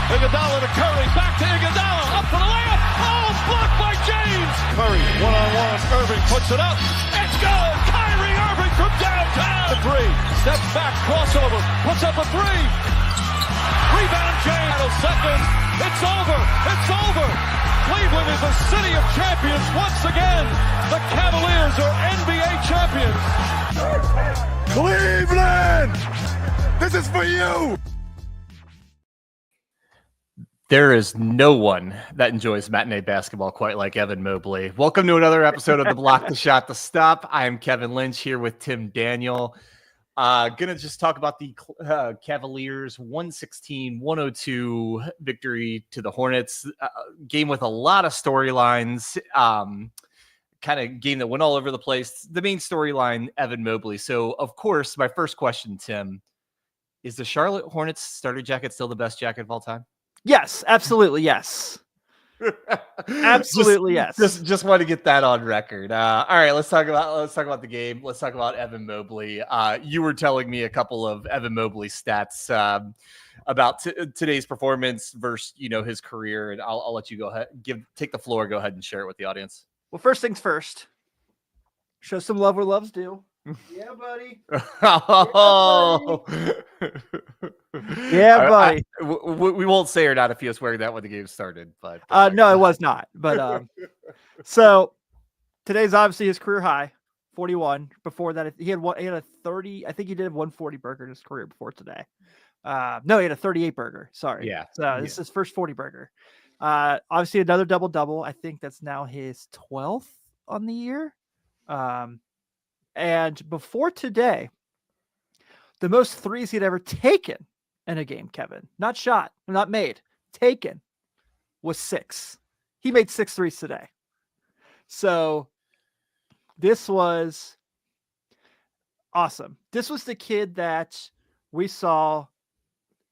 Iguodala to Curry, back to Iguodala, up for the layup. Oh, blocked by James. Curry, one-on-one, Irving puts it up. It's good. Kyrie Irving from downtown. The three, steps back, crossover, puts up a three. Rebound James, seconds. It's over. It's over. Cleveland is a city of champions once again. The Cavaliers are NBA champions. Cleveland, this is for you. There is no one that enjoys matinee basketball quite like Evan Mobley. Welcome to another episode of the Block the Shot to Stop. I am Kevin Lynch here with Tim Daniel. Gonna just talk about the Cavaliers 116-102 victory to the Hornets. Game with a lot of storylines. Kind of game that went all over the place. The main storyline, Evan Mobley. So, of course, my first question, Tim, is the Charlotte Hornets starter jacket still the best jacket of all time? Yes, absolutely. Yes. Absolutely. Yes. Just want to get that on record. All right, let's talk about the game. Let's talk about Evan Mobley. You were telling me a couple of Evan Mobley stats about today's performance versus, his career. And I'll let you go ahead, take the floor, go ahead and share it with the audience. Well, first things first, show some love where love's due. Yeah, buddy. Oh. Yeah, buddy. We won't say or not if he was wearing that when the game started, but no, it was not. But so today's obviously his career high, 41. Before that, he had a 30. I think he did 140 burger in his career before today. No, he had a 38 burger. Sorry. Yeah. So this is his first 40 burger. Obviously another double. I think that's now his 12th on the year. And before today, the most threes he'd ever taken in a game, Kevin, not shot, not made, taken, was 6. He made 6 threes today. So this was awesome. This was the kid that we saw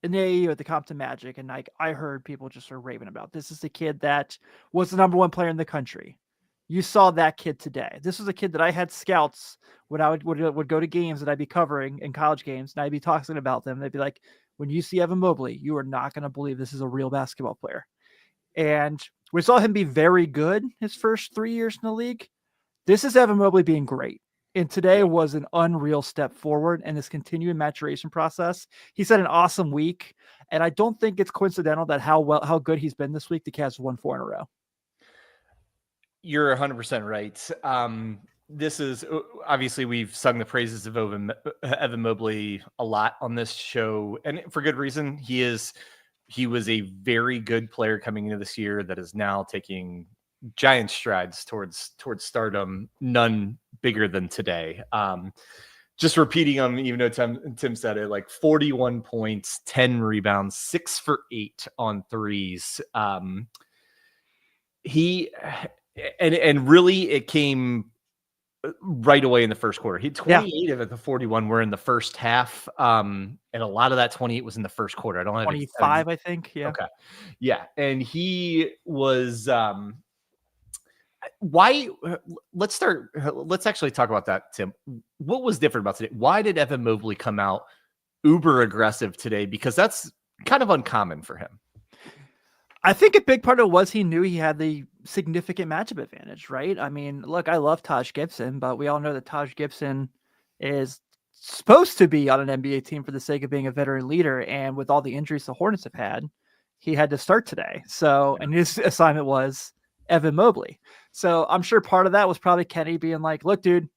in the AAU at the Compton Magic, and I heard people just sort of raving about. This is the kid that was the number 1 player in the country. You saw that kid today. This was a kid that I had scouts when I would go to games that I'd be covering in college games, and I'd be talking about them. They'd be like, when you see Evan Mobley, you are not going to believe this is a real basketball player. And we saw him be very good his first 3 years in the league. This is Evan Mobley being great. And today was an unreal step forward in this continuing maturation process. He's had an awesome week, and I don't think it's coincidental that how good he's been this week. The Cavs won 4 in a row. You're 100% right. This is obviously we've sung the praises of Evan Mobley a lot on this show, and for good reason. He was a very good player coming into this year that is now taking giant strides towards stardom. None bigger than today. Just repeating them, even though Tim said it, like 41 points, 10 rebounds, 6 for 8 on threes. And really it came right away in the first quarter. He had 28 of it, the 41 were in the first half. And a lot of that 28 was in the first quarter. I don't have 25, I think. Yeah. Okay. Yeah. And he was, let's actually talk about that, Tim. What was different about today? Why did Evan Mobley come out uber aggressive today? Because that's kind of uncommon for him. I think a big part of it was he knew he had the significant matchup advantage, right? I mean, look, I love Taj Gibson, but we all know that Taj Gibson is supposed to be on an NBA team for the sake of being a veteran leader. And with all the injuries the Hornets have had, he had to start today. So, and his assignment was Evan Mobley. So I'm sure part of that was probably Kenny being like, look, dude,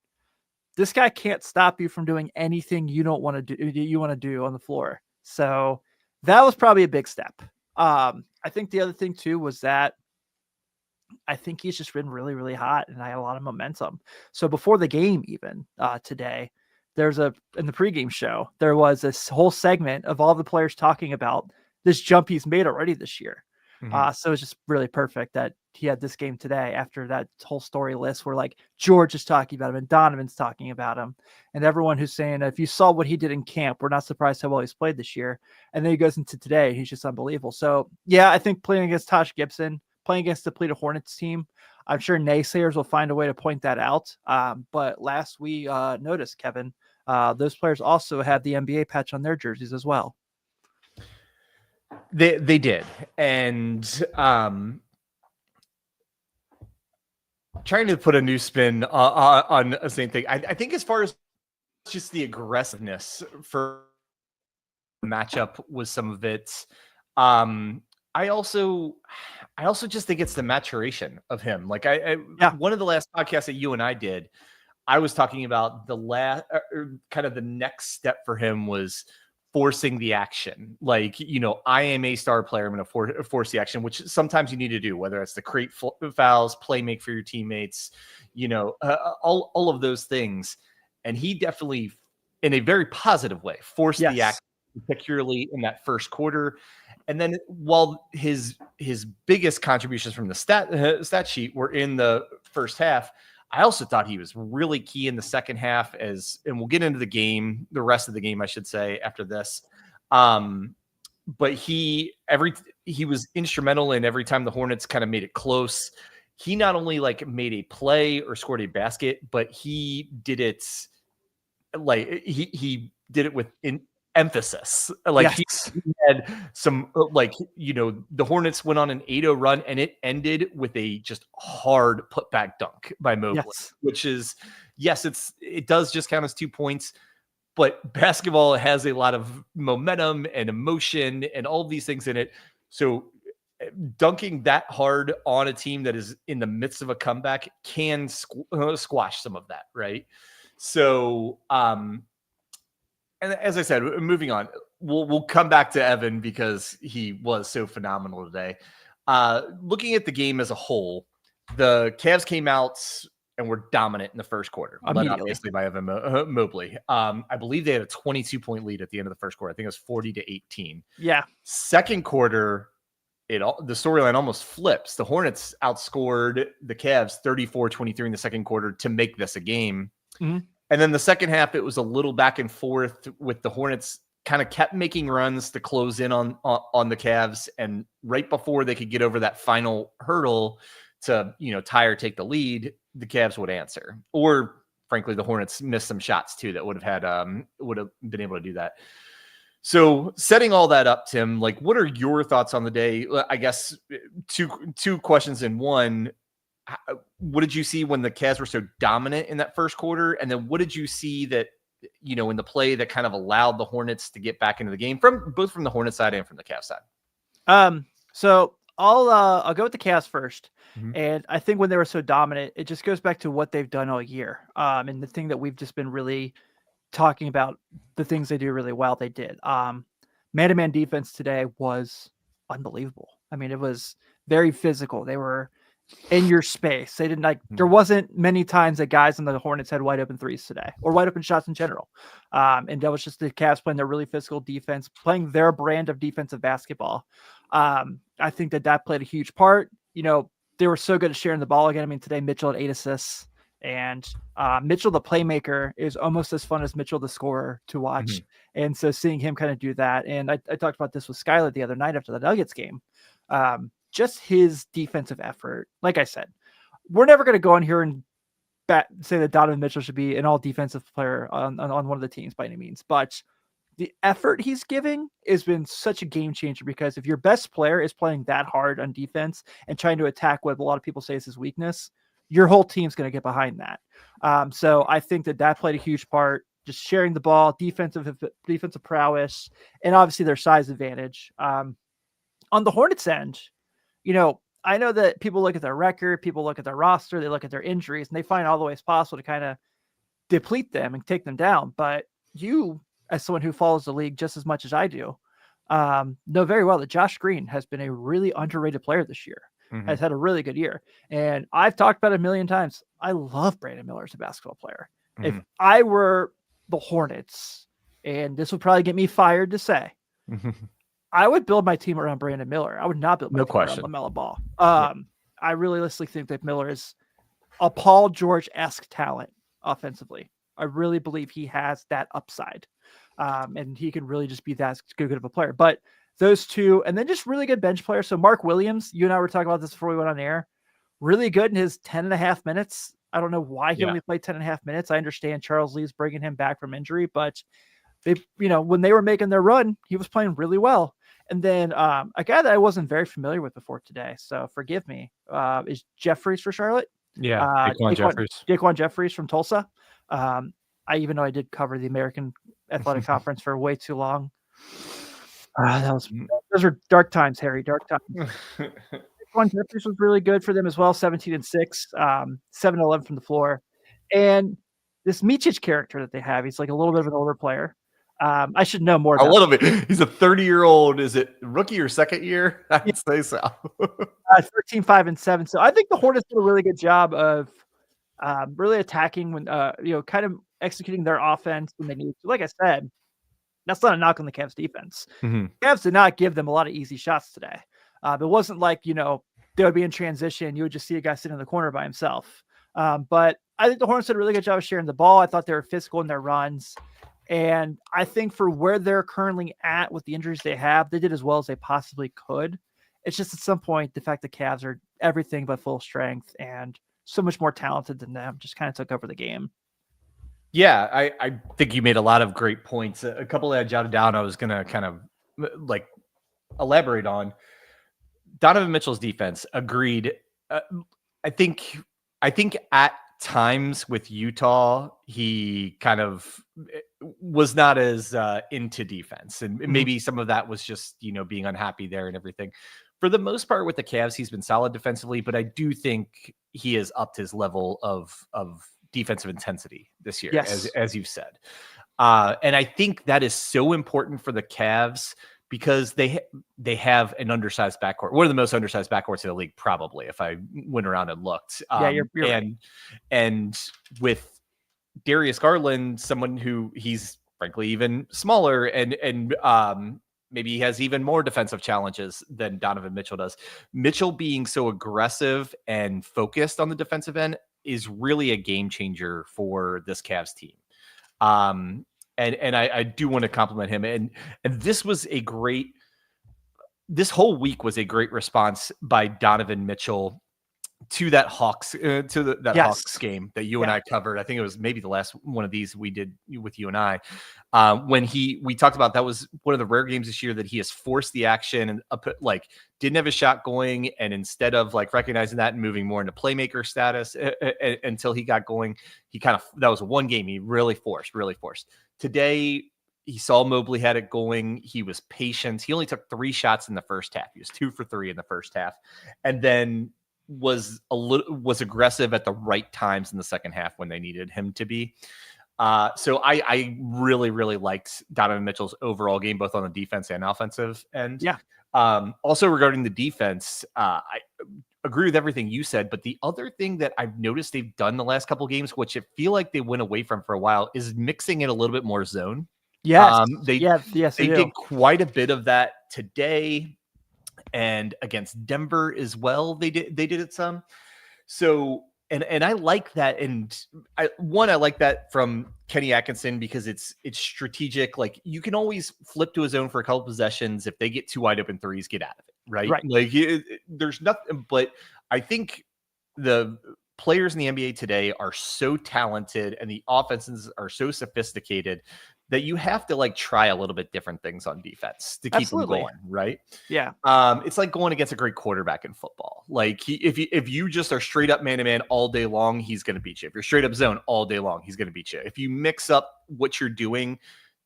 this guy can't stop you from doing anything you don't want to do on the floor. So that was probably a big step. I think the other thing too was that I think he's just been really, really hot and I had a lot of momentum. So before the game, even today, in the pregame show, there was this whole segment of all the players talking about this jump he's made already this year. Mm-hmm. So it's just really perfect that he had this game today after that whole story list where like George is talking about him and Donovan's talking about him and everyone who's saying, if you saw what he did in camp, we're not surprised how well he's played this year. And then he goes into today, he's just unbelievable. So yeah, I think playing against Taj Gibson, playing against the depleted Hornets team, I'm sure naysayers will find a way to point that out. But last we noticed, Kevin, those players also had the NBA patch on their jerseys as well. they did. And trying to put a new spin on the same thing. I think as far as just the aggressiveness for the matchup was some of it. I also just think it's the maturation of him. Like one of the last podcasts that you and I did, I was talking about the last kind of the next step for him was forcing the action. Like, I am a star player. I'm going to force the action, which sometimes you need to do, whether it's the create fouls, play make for your teammates, all of those things. And he definitely, in a very positive way, forced the action, particularly in that first quarter. And then while his biggest contributions from the stat sheet were in the first half, I also thought he was really key in the second half and we'll get into the rest of the game, I should say, after this. But he was instrumental in every time the Hornets kind of made it close. He not only like made a play or scored a basket, but he did it like he did it with emphasis. Like he had some the Hornets went on an 8-0 run and it ended with a just hard putback dunk by Mobley, which is it does just count as 2 points, but basketball has a lot of momentum and emotion and all of these things in it. So dunking that hard on a team that is in the midst of a comeback can squash some of that, right? So and as I said, moving on, we'll come back to Evan because he was so phenomenal today. Looking at the game as a whole, the Cavs came out and were dominant in the first quarter, led obviously by Evan Mobley. I believe they had a 22-point lead at the end of the first quarter. I think it was 40-18. Yeah. Second quarter, the storyline almost flips. The Hornets outscored the Cavs 34-23 in the second quarter to make this a game. Mm-hmm. And then the second half, it was a little back and forth with the Hornets kind of kept making runs to close in on the Cavs. And right before they could get over that final hurdle to, tie or take the lead, the Cavs would answer. Or frankly, the Hornets missed some shots too that would have been able to do that. So setting all that up, Tim, like what are your thoughts on the day? I guess two questions in one. What did you see when the Cavs were so dominant in that first quarter? And then what did you see that, in the play that kind of allowed the Hornets to get back into the game both from the Hornets side and from the Cavs side? So I'll go with the Cavs first. Mm-hmm. And I think when they were so dominant, it just goes back to what they've done all year. And the thing that we've just been really talking about, the things they do really well, they did. Man-to-man defense today was unbelievable. I mean, it was very physical. They were in your space. They didn't there wasn't many times that guys in the Hornets had wide open threes today or wide open shots in general. And that was just the Cavs playing their really physical defense, playing their brand of defensive basketball. I think that played a huge part. They were so good at sharing the ball again. I mean, today Mitchell had 8 assists and Mitchell, the playmaker, is almost as fun as Mitchell, the scorer, to watch. Mm-hmm. And so seeing him kind of do that. And I talked about this with Skylar the other night after the Nuggets game. Just his defensive effort. Like I said, we're never going to go on here and say that Donovan Mitchell should be an all defensive player on one of the teams by any means, but the effort he's giving has been such a game changer because if your best player is playing that hard on defense and trying to attack what a lot of people say is his weakness, your whole team's going to get behind that. So I think that played a huge part, just sharing the ball, defensive prowess, and obviously their size advantage. On the Hornets end, I know that people look at their record, people look at their roster, they look at their injuries, and they find all the ways possible to kind of deplete them and take them down. But you, as someone who follows the league just as much as I do, know very well that Josh Green has been a really underrated player this year, mm-hmm. has had a really good year. And I've talked about it a million times. I love Brandon Miller as a basketball player. Mm-hmm. If I were the Hornets, and this would probably get me fired to say, I would build my team around Brandon Miller. I would not build my team around LaMelo Ball. I realistically think that Miller is a Paul George-esque talent offensively. I really believe he has that upside. And he can really just be that good of a player. But those two, and then just really good bench players. So Mark Williams, you and I were talking about this before we went on air, really good in his 10.5 minutes. I don't know why he only played 10.5 minutes. I understand Charles Lee's bringing him back from injury, but they, when they were making their run, he was playing really well. And then a guy that I wasn't very familiar with before today, so forgive me, is Jeffries for Charlotte. Yeah, Daquan Jeffries from Tulsa. I even know I did cover the American Athletic Conference for way too long. Those are dark times, Harry. Dark times. Daquan Jeffries was really good for them as well. 17-6, 7-11 from the floor, and this Micic character that they have, he's like a little bit of an older player. I should know more. A little bit. He's a 30-year-old. Is it rookie or second year? I'd say so. 13, 5, and 7. So I think the Hornets did a really good job of really attacking when kind of executing their offense when they need to. Like I said, that's not a knock on the Cavs defense. Mm-hmm. Cavs did not give them a lot of easy shots today. It wasn't like they would be in transition. You would just see a guy sitting in the corner by himself. But I think the Hornets did a really good job of sharing the ball. I thought they were physical in their runs. And I think for where they're currently at with the injuries they have, they did as well as they possibly could. It's just at some point, the fact that Cavs are everything but full strength and so much more talented than them just kind of took over the game. Yeah, I think you made a lot of great points. A couple that I jotted down, I was going to kind of like elaborate on. Donovan Mitchell's defense, agreed. I think at times with Utah, he kind of was not as into defense, and maybe some of that was just being unhappy there and everything. For the most part with the Cavs, he's been solid defensively, but I do think he has upped his level of defensive intensity this year, as you've said, and I think that is so important for the Cavs because they have an undersized backcourt, one of the most undersized backcourts in the league, probably, if I went around and looked. You're right. And with Darius Garland, someone who he's frankly even smaller, and maybe he has even more defensive challenges than Donovan Mitchell does. Mitchell being so aggressive and focused on the defensive end is really a game changer for this Cavs team. And I do want to compliment him. And this was this whole week was a great response by Donovan Mitchell to that Hawks, Hawks game that you and I covered. I think it was maybe the last one of these we did with you and I, when we talked about that was one of the rare games this year that he has forced the action and didn't have a shot going. And instead of recognizing that and moving more into playmaker status until he got going, that was one game he really forced. Today, he saw Mobley had it going. He was patient. He only took 3 shots in the first half. He was 2 for 3 in the first half, and then was aggressive at the right times in the second half when they needed him to be. So I really, really liked Donovan Mitchell's overall game, both on the defense and offensive end. Yeah. Also regarding the defense, I agree with everything you said, but the other thing that I've noticed they've done the last couple of games, which I feel like they went away from for a while, is mixing in a little bit more zone. Yes. They did quite a bit of that today, and against Denver as well. They did it some. So, and I like that. And I like that from Kenny Atkinson because it's strategic. Like, you can always flip to a zone for a couple possessions. If they get 2 wide open threes, get out of it. Right. Like, there's nothing, but I think the players in the NBA today are so talented and the offenses are so sophisticated that you have to try a little bit different things on defense to keep them going, right? Yeah. It's like going against a great quarterback in football. Like, if you just are straight up man-to-man all day long, he's going to beat you. If you're straight up zone all day long, he's going to beat you. If you mix up what you're doing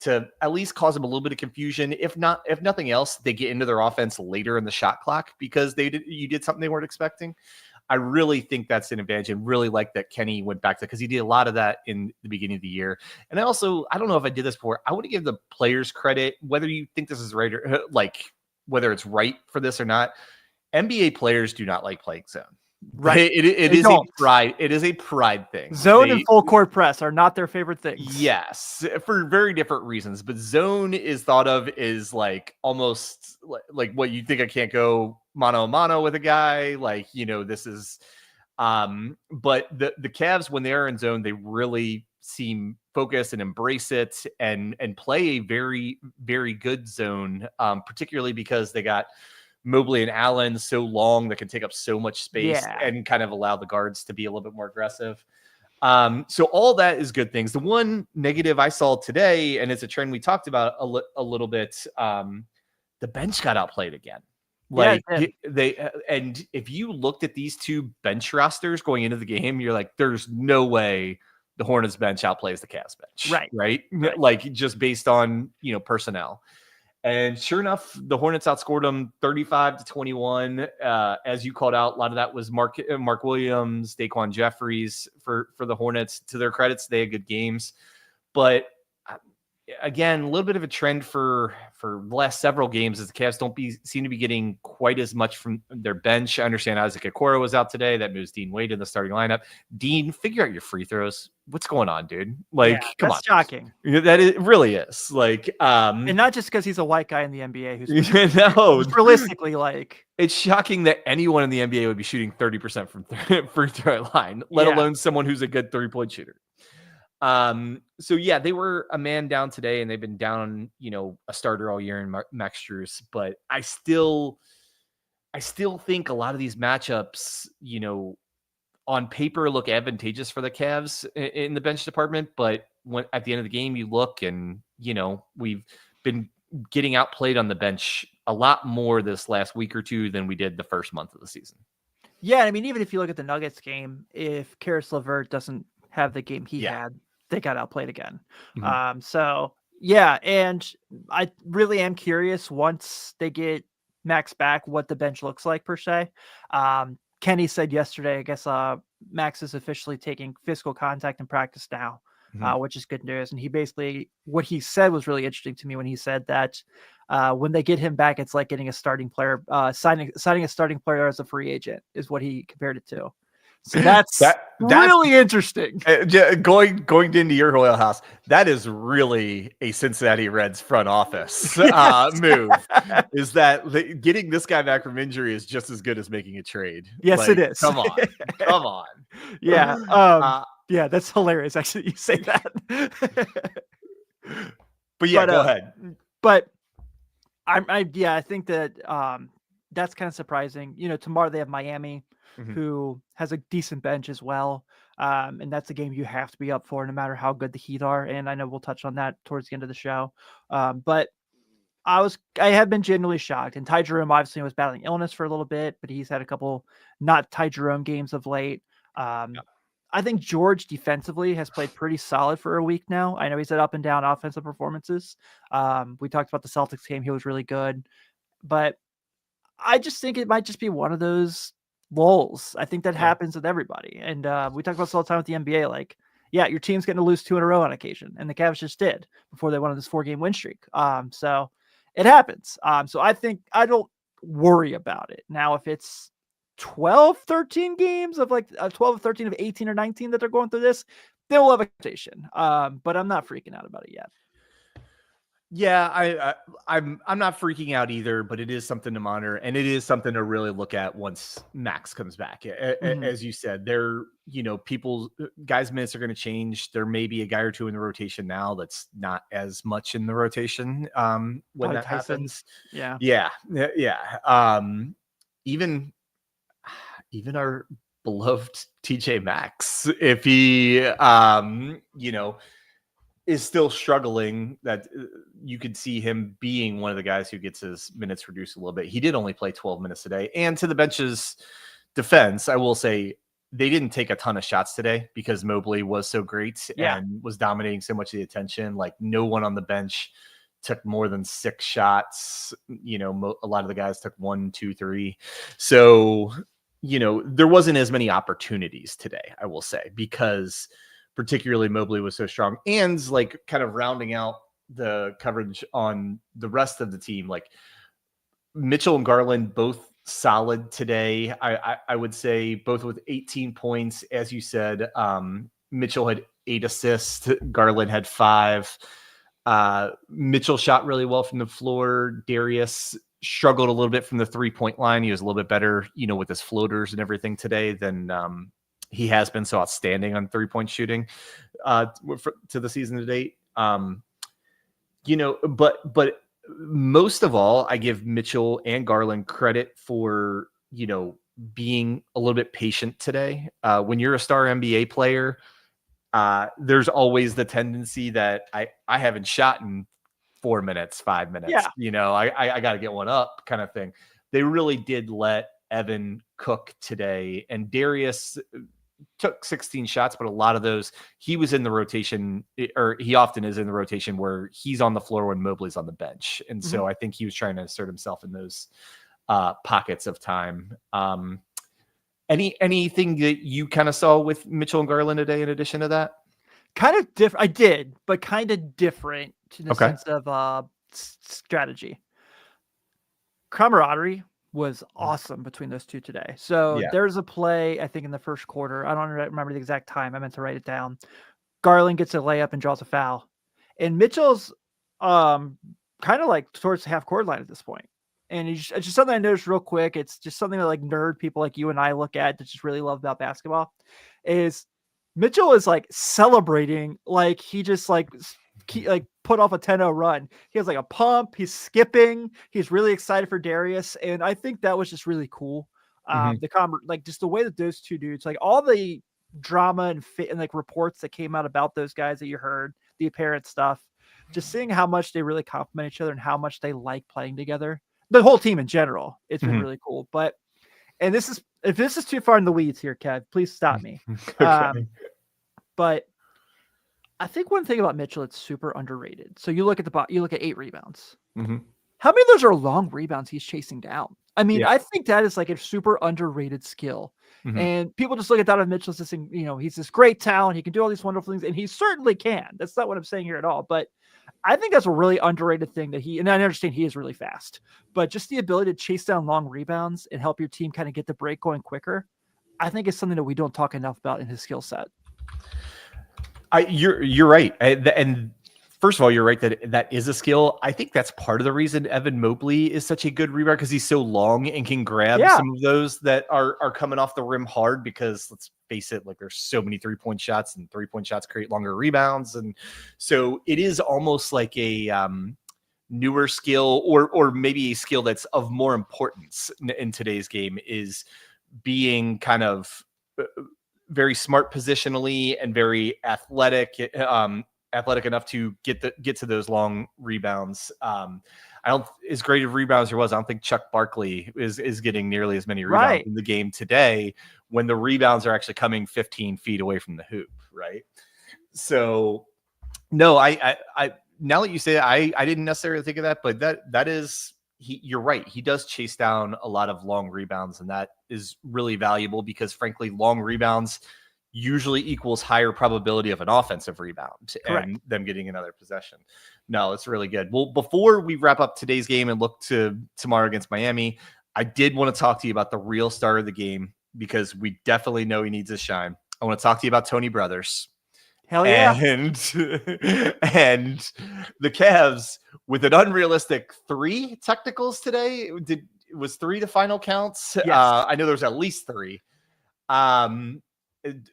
to at least cause them a little bit of confusion, if nothing else, they get into their offense later in the shot clock because you did something they weren't expecting. I really think that's an advantage, and really like that Kenny went back to, because he did a lot of that in the beginning of the year. And I don't know if I did this before. I want to give the players credit, whether you think this is right or whether it's right for this or not. NBA players do not like playing zone. Right. It is a pride. It is a pride thing. Zone and full court press are not their favorite things. Yes, for very different reasons. But zone is thought of as almost like what you think I can't go mano a mano with a guy. This is but the Cavs, when they're in zone, they really seem focused and embrace it and play a very, very good zone, particularly because they got Mobley and Allen so long that can take up so much space and kind of allow the guards to be a little bit more aggressive. So all that is good things. The one negative I saw today, and it's a trend we talked about a little bit the bench got outplayed again. Yeah, Like and if you looked at these two bench rosters going into the game, you're like, there's no way the Hornets bench outplays the Cavs bench. Right. Like just based on, personnel. And sure enough, the Hornets outscored them 35-21. As you called out, a lot of that was Mark Williams, Daquan Jeffries for the Hornets. To their credits, they had good games. But again, a little bit of a trend for the last several games is the Cavs seem to be getting quite as much from their bench. I understand Isaac Okoro was out today. That moves Dean Wade in the starting lineup. Dean, figure out your free throws. What's going on, dude? Like, come on. That's shocking. It really is. Like, and not just because he's a white guy in the NBA who's realistically like, it's shocking that anyone in the NBA would be shooting 30% from free throw line, let alone someone who's a good 3-point shooter. So yeah, they were a man down today, and they've been down, a starter all year in Max Strus, but I still think a lot of these matchups, on paper look advantageous for the Cavs in the bench department, but when at the end of the game you look and, we've been getting outplayed on the bench a lot more this last week or two than we did the first month of the season. Yeah, I mean, even if you look at the Nuggets game, if Karis LeVert doesn't have the game he had, they got outplayed again. Mm-hmm. So yeah, and I really am curious once they get Max back what the bench looks like per se. Kenny said yesterday, I guess Max is officially taking physical contact in practice now, which is good news. And he basically, what he said was really interesting to me when he said that when they get him back, it's like getting a starting player, signing a starting player as a free agent is what he compared it to. So that's really interesting. Going into your Royal House, that is really a Cincinnati Reds front office move. Is that getting this guy back from injury is just as good as making a trade? Yes, it is. Come on. Yeah. Yeah, that's hilarious. Actually, you say that. But yeah, go ahead. But I think that that's kind of surprising. Tomorrow they have Miami. Who has a decent bench as well. And that's a game you have to be up for no matter how good the Heat are. And I know we'll touch on that towards the end of the show. But I have been genuinely shocked. And Ty Jerome obviously was battling illness for a little bit, but he's had a couple not Ty Jerome games of late. I think George defensively has played pretty solid for a week now. I know he's had up and down offensive performances. We talked about the Celtics game. He was really good, but I just think it might just be one of those lulls. I think that happens with everybody. And we talk about this all the time with the NBA. Like, yeah, your team's getting to lose 2 in a row on occasion. And the Cavs just did before they went on this 4-game win streak. So it happens. So I think I don't worry about it. Now, if it's 12, 13 games of like 12 or 13 of 18 or 19 that they're going through this, then we'll have a conversation. But I'm not freaking out about it yet. Yeah, I'm not freaking out either, but it is something to monitor, and it is something to really look at once Max comes back. As you said, guys' minutes are going to change. There may be a guy or two in the rotation now that's not as much in the rotation when that happens. Yeah. Even our beloved TJ Maxx, if he is still struggling, that you could see him being one of the guys who gets his minutes reduced a little bit. He did only play 12 minutes today. And to the bench's defense, I will say they didn't take a ton of shots today because Mobley was so great and was dominating so much of the attention. Like, no one on the bench took more than 6 shots. A lot of the guys took 1, 2, 3. So, there wasn't as many opportunities today, I will say, because particularly Mobley was so strong, and like kind of rounding out the coverage on the rest of the team. Like, Mitchell and Garland, both solid today. I would say both with 18 points. As you said, Mitchell had 8 assists. Garland had 5. Mitchell shot really well from the floor. Darius struggled a little bit from the 3-point line. He was a little bit better, with his floaters and everything today than he has been so outstanding on 3-point shooting to the season to date. But most of all, I give Mitchell and Garland credit for, being a little bit patient today. When you're a star NBA player, there's always the tendency that I haven't shot in 4 minutes, 5 minutes. Yeah. You know, I got to get one up kind of thing. They really did let Evan cook today, and Darius took 16 shots, but a lot of those he was in the rotation, or he often is in the rotation where he's on the floor when Mobley's on the bench. And so I think he was trying to assert himself in those pockets of time. Anything that you kind of saw with Mitchell and Garland today in addition to that? Kind of different. I did, but kind of different in the Okay. sense of strategy. Camaraderie was awesome between those two today. So Yeah. there's a play, I think, in the first quarter. I don't remember the exact time. I meant to write it down. Garland gets a layup and draws a foul. And Mitchell's kind of like towards the half court line at this point. And it's just something I noticed real quick. It's just something that like nerd people like you and I look at that just really love about basketball is Mitchell is like celebrating like he just like put off a 10-0 run. He has like a pump. He's skipping. He's really excited for Darius, and I think that was just really cool. Like just the way that those two dudes, like all the drama and like reports that came out about those guys that you heard, the apparent stuff, just seeing how much they really complement each other and how much they like playing together. The whole team in general, it's been really cool. But if this is too far in the weeds here, Kev, please stop me. Okay. But I think one thing about Mitchell, it's super underrated. So you look at 8 rebounds. How many of those are long rebounds he's chasing down? I mean, I think that is like a super underrated skill. And people just look at Donovan Mitchell as this, he's this great talent. He can do all these wonderful things, and he certainly can. That's not what I'm saying here at all. But I think that's a really underrated thing and I understand he is really fast, but just the ability to chase down long rebounds and help your team kind of get the break going quicker, I think is something that we don't talk enough about in his skill set. You're right. And first of all, you're right that is a skill. I think that's part of the reason Evan Mobley is such a good rebounder, because he's so long and can grab some of those that are coming off the rim hard, because let's face it, like there's so many 3-point shots, and 3-point shots create longer rebounds. And so it is almost like a newer skill, or maybe a skill that's of more importance in today's game, is being kind of very smart positionally and very athletic enough to get to those long rebounds. As great of rebounds there was, I don't think Chuck Barkley is getting nearly as many rebounds in the game today, when the rebounds are actually coming 15 feet away from the hoop. Right. So no, I now that you say it, I didn't necessarily think of that, but that is, you're right. He does chase down a lot of long rebounds, and that is really valuable, because frankly, long rebounds usually equals higher probability of an offensive rebound and them getting another possession. No, it's really good. Well, before we wrap up today's game and look to tomorrow against Miami, I did want to talk to you about the real star of the game, because we definitely know he needs a shine. I want to talk to you about Tony Brothers. Hell yeah. And the Cavs with an unrealistic 3 technicals today. Was 3 the final counts? Yes. I know there's at least 3.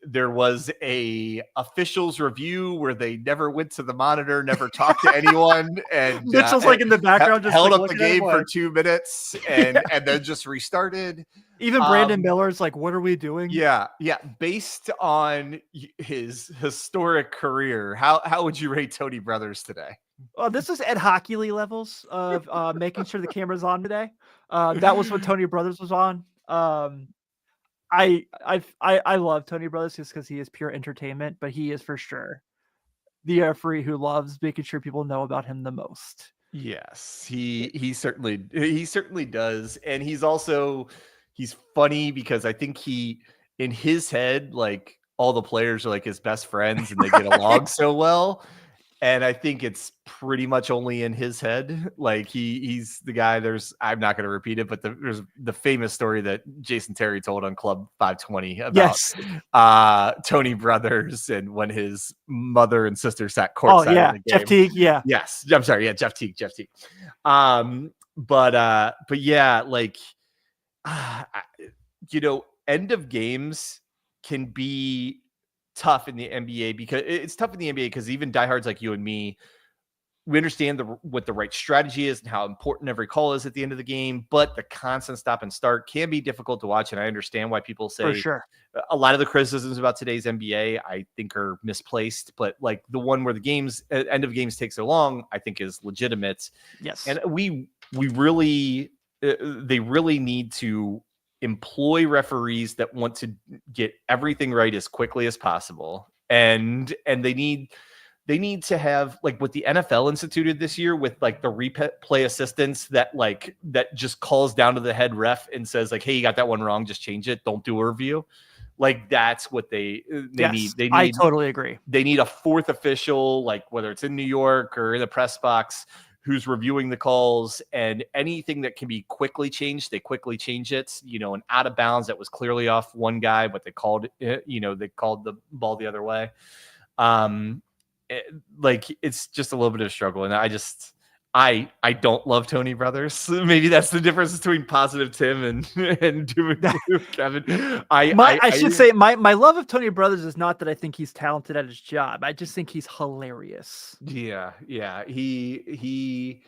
There was a officials review where they never went to the monitor, never talked to anyone, and Mitchell's like in the background, just held like up the looking at game him for like- 2 minutes and then just restarted. Even Brandon Miller's like, what are we doing? Yeah. Based on his historic career, how would you rate Tony Brothers today? Well, this is Ed Hockley levels of making sure the camera's on today. That was what Tony Brothers was on. I love Tony Brothers just because he is pure entertainment, but he is for sure the referee who loves making sure people know about him the most. Yes, he certainly does, and he's funny because I think in his head, like, all the players are like his best friends and they get along so well. And I think it's pretty much only in his head. Like he's the guy. I'm not going to repeat it, but there's the famous story that Jason Terry told on Club 520 about Tony Brothers, and when his mother and sister sat courtside. Oh yeah, in the game. Jeff Teague. Yeah. Yes, I'm sorry. Yeah, Jeff Teague. But yeah, like end of games can be tough in the NBA, because it's tough in the NBA because even diehards like you and me, we understand what the right strategy is and how important every call is at the end of the game, but the constant stop and start can be difficult to watch. And I understand why people say For sure. a lot of the criticisms about today's NBA, I think are misplaced, but like the one where the end of games take so long, I think is legitimate. Yes. And we really, they really need to employ referees that want to get everything right as quickly as possible. And they need to have like what the NFL instituted this year with like the replay assistants that just calls down to the head ref and says like, hey, you got that one wrong, just change it, don't do a review. Like that's what they need. I totally agree. They need a fourth official, like whether it's in New York or in the press box, who's reviewing the calls, and anything that can be quickly changed, they quickly change it. An out of bounds that was clearly off one guy, but they called it, they called the ball the other way. It's just a little bit of a struggle. And I don't love Tony Brothers. Maybe that's the difference between positive Tim and doing Kevin. I should say my love of Tony Brothers is not that I think he's talented at his job. I just think he's hilarious. Yeah. He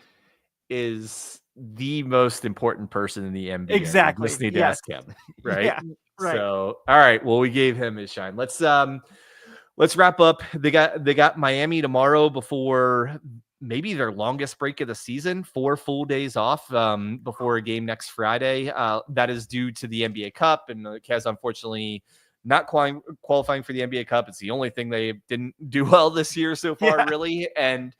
is the most important person in the NBA. Exactly. You just need to ask him, right? Yeah, right. So, all right. Well, we gave him his shine. Let's wrap up. They got Miami tomorrow before maybe their longest break of the season, 4 full days off before a game next Friday. That is due to the NBA Cup, and the Cavs unfortunately not qualifying for the NBA Cup. It's the only thing they didn't do well this year so far, really. And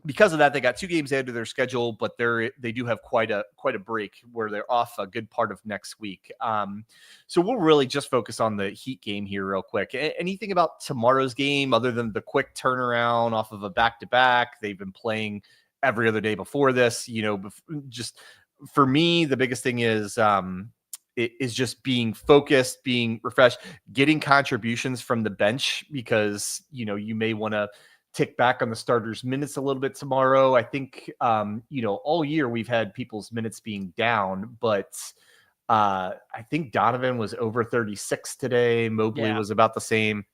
because of that, they got 2 games added to their schedule, but they do have quite a break where they're off a good part of next week. So we'll really just focus on the Heat game here real quick. Anything about tomorrow's game other than the quick turnaround off of a back-to-back? They've been playing every other day before this. Just for me, the biggest thing is it is just being focused, being refreshed, getting contributions from the bench, because you may want to tick back on the starters' minutes a little bit tomorrow. I think, all year we've had people's minutes being down, but I think Donovan was over 36 today. Mobley was about the same.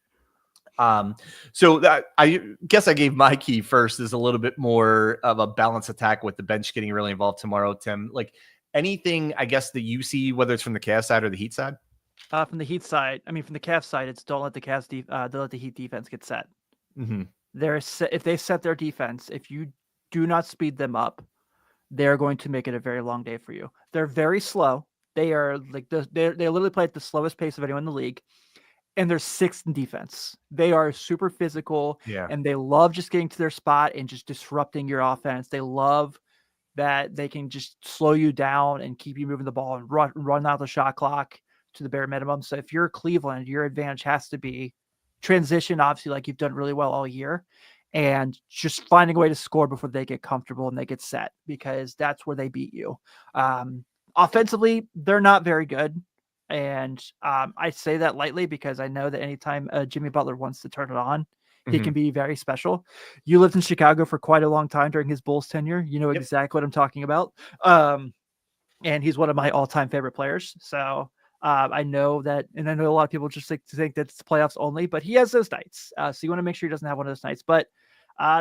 So that, I guess I gave my key first is a little bit more of a balanced attack with the bench getting really involved tomorrow, Tim. Like anything, I guess, that you see, whether it's from the Cavs side or the Heat side? From the Heat side, from the Cavs side, it's don't let the Heat defense get set. Mm-hmm. If they set their defense, if you do not speed them up, they're going to make it a very long day for you. They're very slow. They are like they literally play at the slowest pace of anyone in the league, and they're 6th in defense. They are super physical, and they love just getting to their spot and just disrupting your offense. They love that they can just slow you down and keep you moving the ball and run out the shot clock to the bare minimum. So if you're Cleveland, your advantage has to be transition, obviously, like you've done really well all year, and just finding a way to score before they get comfortable and they get set, because that's where they beat you. Offensively, they're not very good. And I say that lightly because I know that anytime Jimmy Butler wants to turn it on, he can be very special. You lived in Chicago for quite a long time during his Bulls tenure. You know exactly what I'm talking about. And he's one of my all-time favorite players. So I know that, and I know a lot of people just think that it's playoffs only, but he has those nights. So you want to make sure he doesn't have one of those nights. But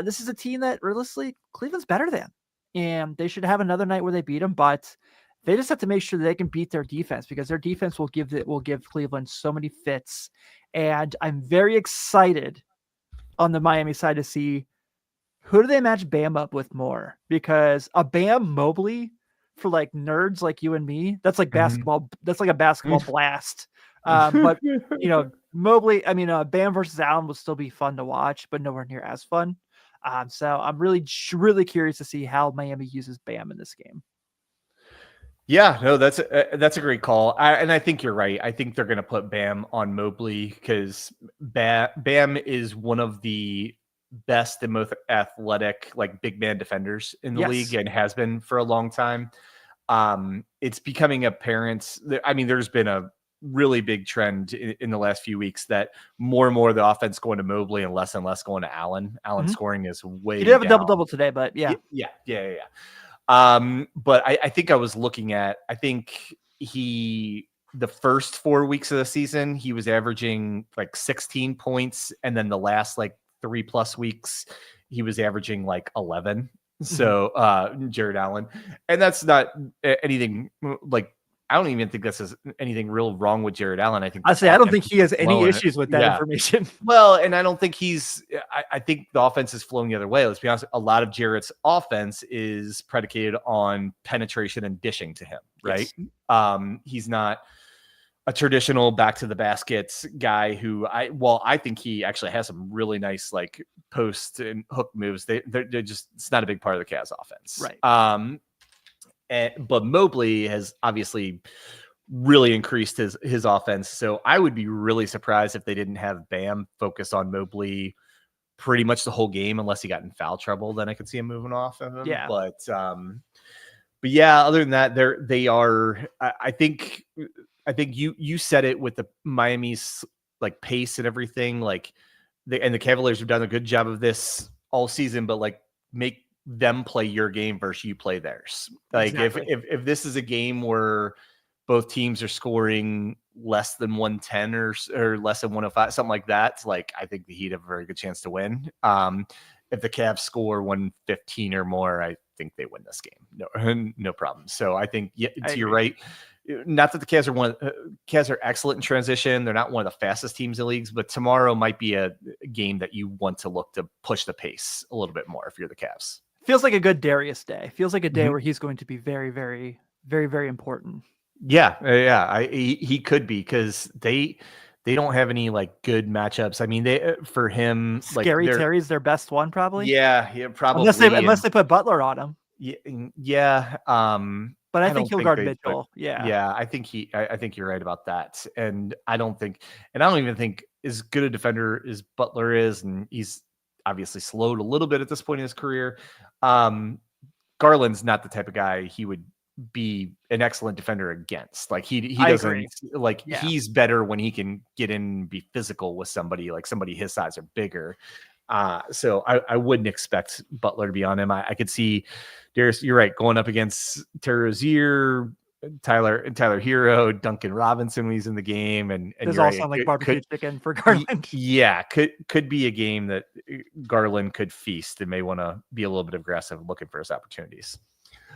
this is a team that realistically Cleveland's better than, and they should have another night where they beat them. But they just have to make sure that they can beat their defense, because their defense will give Cleveland so many fits. And I'm very excited on the Miami side to see who do they match Bam up with more, because a Bam Mobley, for like nerds like you and me, that's like basketball. That's like a basketball blast. But Mobley, Bam versus Allen will still be fun to watch, but nowhere near as fun. So I'm really curious to see how Miami uses Bam in this game. Yeah, no, that's a great call. And I think you're right. I think they're going to put Bam on Mobley because Bam is one of the best and most athletic, like big man defenders in the league, and has been for a long time. It's becoming apparent. There's been a really big trend in the last few weeks that more and more of the offense going to Mobley and less going to Allen. Allen's scoring is way He did have down. a double-double today, but yeah. But I think I was looking at, the first 4 weeks of the season, he was averaging like 16 points. And then the last like 3+ weeks, he was averaging like 11. So Jared Allen, and that's not anything like, I don't even think this is anything real wrong with Jared Allen. I think I don't think he has any issues with that information. Well, and I don't think I think the offense is flowing the other way. Let's be honest. A lot of Jarrett's offense is predicated on penetration and dishing to him, right? Yes. He's not a traditional back to the baskets guy who I think he actually has some really nice like post and hook moves. They're just, it's not a big part of the Cavs offense. Right. But Mobley has obviously really increased his offense. So I would be really surprised if they didn't have Bam focus on Mobley pretty much the whole game, unless he got in foul trouble. Then I could see him moving off of him. Yeah. But yeah, other than that, they are. I think you said it with the Miami's like pace and everything. Like the Cavaliers have done a good job of this all season, but like make them play your game versus you play theirs. Like exactly. if this is a game where both teams are scoring less than 110 or less than 105, something like that, it's like I think the Heat have a very good chance to win. If the Cavs score 115 or more, I think they win this game. No problem. So I think you're right. Not that the Cavs are excellent in transition. They're not one of the fastest teams in the leagues, but tomorrow might be a game that you want to look to push the pace a little bit more if you're the Cavs. Feels like a good Darius day. Feels like a day where he's going to be very, very, very, very important. Yeah. He could be, because they don't have any like good matchups. I mean, for him, Scary Terry's their best one, probably. Yeah, probably. Unless they put Butler on him. Yeah. But I think he'll guard Mitchell. Yeah. I think you're right about that. And I don't even think as good a defender as Butler is, and he's obviously slowed a little bit at this point in his career. Garland's not the type of guy he would be an excellent defender against. Like he doesn't like, he's better when he can get in and be physical with somebody his size or bigger. So I wouldn't expect Butler to be on him. I could see Darius, you're right, going up against Terry Rozier, Tyler Hero, Duncan Robinson when he's in the game, and there's also like barbecue chicken for Garland. Yeah, could be a game that Garland could feast and may want to be a little bit aggressive looking for his opportunities.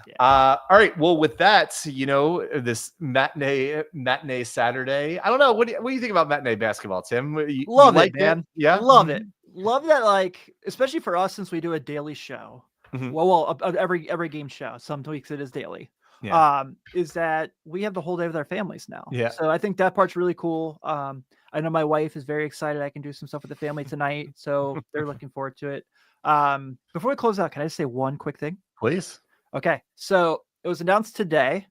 Yeah. All right. Well, with that, this matinee Saturday. I don't know. What do you think about matinee basketball, Tim? Love it, man. Yeah, love it. Love that. Like, especially for us, since we do a daily show. Mm-hmm. Well, every game show. Some weeks it is daily. Yeah. Is that we have the whole day with our families now. Yeah. So I think that part's really cool. I know my wife is very excited. I can do some stuff with the family tonight, so they're looking forward to it. Before we close out, can I just say one quick thing? Please. Okay. So it was announced today.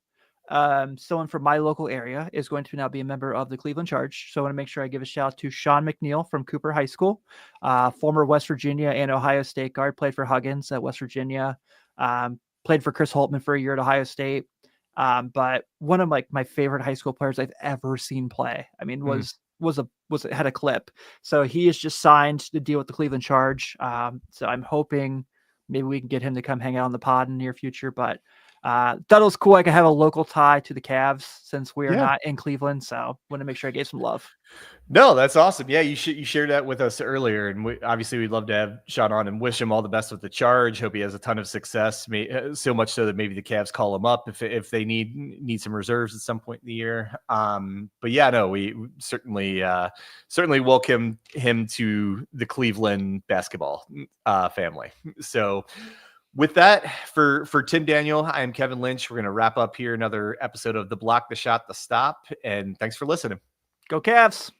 Someone from my local area is going to now be a member of the Cleveland Charge. So I want to make sure I give a shout out to Sean McNeil from Cooper High School, former West Virginia and Ohio State guard, played for Huggins at West Virginia, played for Chris Holtman for a year at Ohio State. But one of my favorite high school players I've ever seen play. I mean, had a clip. So he is just signed to deal with the Cleveland Charge. So I'm hoping maybe we can get him to come hang out on the pod in the near future. But that was cool. I could have a local tie to the Cavs since we are not in Cleveland. So want to make sure I gave some love. No, that's awesome. Yeah, you shared that with us earlier, and we'd love to have Sean on and wish him all the best with the Charge. Hope he has a ton of success. So much so that maybe the Cavs call him up if they need some reserves at some point in the year. But yeah, no, we certainly welcome him to the Cleveland basketball family. So. With that, for Tim Daniel, I am Kevin Lynch. We're going to wrap up here another episode of The Block, The Shot, The Stop. And thanks for listening. Go Cavs.